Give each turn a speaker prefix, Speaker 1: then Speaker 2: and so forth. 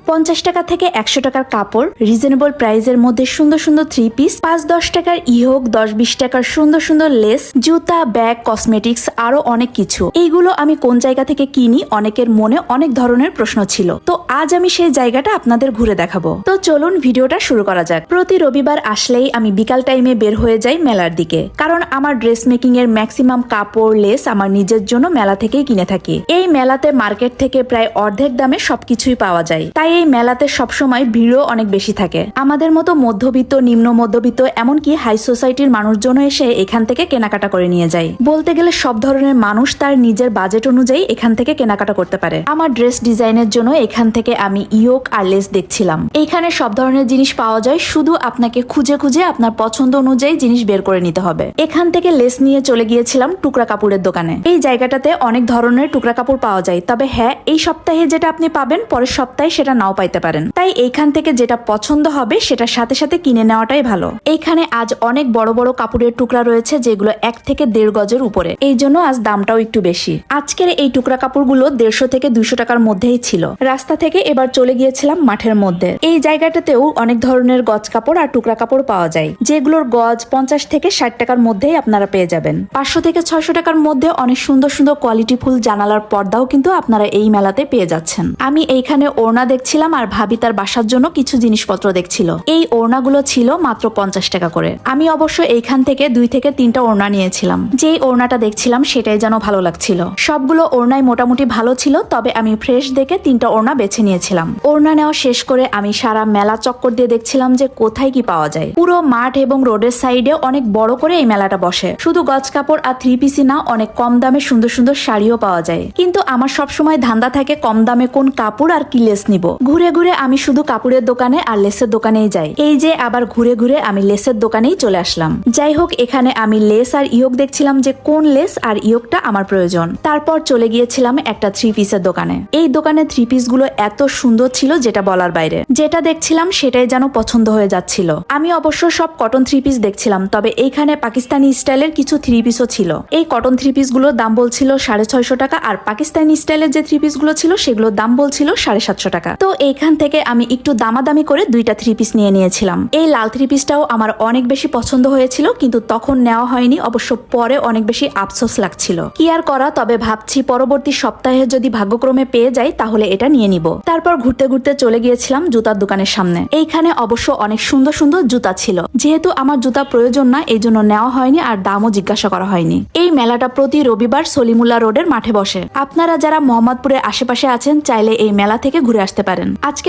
Speaker 1: 50 টাকা থেকে 100 টাকার কাপড়, রিজনেবল প্রাইসের মধ্যে সুন্দর সুন্দর 3 পিস, 5-10 টাকার ইহোক, 10-20 টাকার সুন্দর সুন্দর লেস, জুতা, ব্যাগ, কসমেটিক্স, আরো অনেক কিছু। এইগুলো আমি কোন জায়গা থেকে কিনি, অনেকের মনে অনেক ধরনের প্রশ্ন ছিল। তো আজ আমি সেই জায়গাটা আপনাদের ঘুরে দেখাবো। তো চলুন ভিডিওটা শুরু করা যাক। প্রতি রবিবার আসলেই আমি বিকাল টাইমে বের হয়ে যাই মেলার দিকে, কারণ আমার ড্রেস মেকিং এর ম্যাক্সিমাম কাপড়, লেস আমার নিজের জন্য মেলা থেকেই কিনে থাকি। এই মেলাতে মার্কেট থেকে প্রায় অর্ধেক দামে সবকিছুই পাওয়া যায়, তাই এই মেলাতে সবসময় ভিড়ও অনেক বেশি থাকে। আমাদের মতো মধ্যবিত্ত, নিম্ন মধ্যবিত্ত, এমনকি হাই সোসাইটির মানুষজন এসে এখান থেকে কেনাকাটা করে নিয়ে যায়। বলতে গেলে সব ধরনের মানুষ তার নিজের বাজেট অনুযায়ী এখান থেকে কেনাকাটা করতে পারে। আমার ড্রেস ডিজাইনের জন্য এখান থেকে আমি ইয়োক আর লেস দেখছিলাম। এইখানে সব ধরনের জিনিস পাওয়া যায়, শুধু আপনাকে খুঁজে খুঁজে আপনার পছন্দ অনুযায়ী জিনিস বের করে নিতে হবে। এখান থেকে লেস নিয়ে চলে গিয়েছিলাম টুকরা কাপড়ের দোকানে। এই জায়গাটাতে অনেক ধরনের টুকরা কাপড় পাওয়া যায়, তবে হ্যাঁ, এই সপ্তাহে যেটা আপনি পাবেন পরের সপ্তাহে সেটা নাও পাইতে পারেন। তাই এইখান থেকে যেটা পছন্দ হবে সেটা সাথে সাথে কিনে নেওয়াটাই ভালো। এইখানে আজ অনেক বড় বড় কাপড়ের টুকরা রয়েছে, যেগুলো 1 থেকে 1.5 গজের উপরে, এই জন্য আজ দামটাও একটু বেশি। আজকের এই টুকরা কাপড়গুলো 150 থেকে 200 টাকার মধ্যেই ছিল। রাস্তা থেকে এবার চলে গিয়েছিলাম মাঠের মধ্যে। এই জায়গাটাতেও অনেক ধরনের গজ কাপড় আর টুকরা কাপড় পাওয়া যায়, যেগুলোর গজ 50 থেকে 60 টাকার মধ্যেই আপনারা পেয়ে যাবেন। 500 থেকে 600 টাকার মধ্যে অনেক সুন্দর সুন্দর কোয়ালিটি ফুল জানালার পর্দাও কিন্তু আপনারা এই মেলাতে পেয়ে যাচ্ছেন। আমি এইখানে ওড়না দেখছিলাম আর ভাবি তার বাসার জন্য কিছু জিনিসপত্র দেখছিল। এই ওড়নাগুলো ছিল মাত্র 50 টাকা করে। আমি অবশ্য এইখান থেকে 2 থেকে 3টা ওড়না নিয়েছিলাম। যেই ওড়নাটা দেখছিলাম সেটাই যেন ভালো লাগছিল। সবগুলো ওড়নাই মোটামুটি ভালো ছিল, তবে আমি ফ্রেশ দেখে 3টা ওড়না বেছে নিয়েছিলাম। ওড়না নেওয়া শেষ করে আমি সারা মেলা চক্কর দিয়ে দেখছিলাম যে কোথায় কি পাওয়া যায়। পুরো মাঠ এবং রোডের সাইডে অনেক বড় করে এই মেলাটা বসে। শুধু গজ কাপড় আর 3 পিসই না, অনেক কম দামে সুন্দর সুন্দর শাড়িও পাওয়া যায়। কিন্তু আমার সবসময় ধান্দা থাকে কম দামে কোন কাপড় আর কি লেস নিব। ঘুরে ঘুরে আমি শুধু কাপড়ের দোকানে আর লেসের দোকানেই যাই। এই যে আবার ঘুরে ঘুরে আমি লেসের দোকানেই চলে আসলাম। যাই হোক, এখানে আমি লেস আর ইয়োক দেখছিলাম যে কোন লেস আর ইয়োকটা আমার প্রয়োজন। তারপর চলে গিয়েছিলাম একটা 3 পিসের দোকানে। এই দোকানে 3 পিস গুলো এত সুন্দর ছিল যেটা বলার বাইরে। যেটা দেখছিলাম সেটাই যেন পছন্দ হয়ে যাচ্ছিল। আমি অবশ্য সব কটন 3 পিস দেখছিলাম, তবে এইখানে পাকিস্তানি স্টাইলের কিছু 3 পিসও ছিল। এই কটন 3 পিস গুলোর দাম বলছিল 650 টাকা, আর পাকিস্তানি স্টাইলের যে 3 পিস গুলো ছিল সেগুলোর দাম বলছিল 750 টাকা। তো এইখান থেকে আমি একটু দামাদামি করে 2টা 3 পিস নিয়ে নিয়েছিলাম। এই লাল 3 পিসটাও আমার অনেক বেশি পছন্দ হয়েছিল, কিন্তু তখন নেওয়া হয়নি। অবশ্য পরে অনেক বেশি আফসোস লাগছিল। কি আর করা, তবে ভাবছি পরবর্তী সপ্তাহে যদি ভাগ্যক্রমে পেয়ে যাই তাহলে এটা নিয়ে নিব। তারপর ঘুরতে ঘুরতে চলে গিয়েছিলাম জুতার দোকানের সামনে। এইখানে অবশ্য অনেক সুন্দর সুন্দর জুতা ছিল। যেহেতু আমার জুতা প্রয়োজন না, এই জন্য নেওয়া হয়নি আর দামও জিজ্ঞাসা করা হয়নি। এই মেলাটা প্রতি রবিবার সলিমুল্লাহ রোডের মাঠে বসে। আপনারা যারা মোহাম্মদপুরের আশেপাশে আছেন চাইলে এই মেলা থেকে ঘুরে আসতে পারেন। আজকে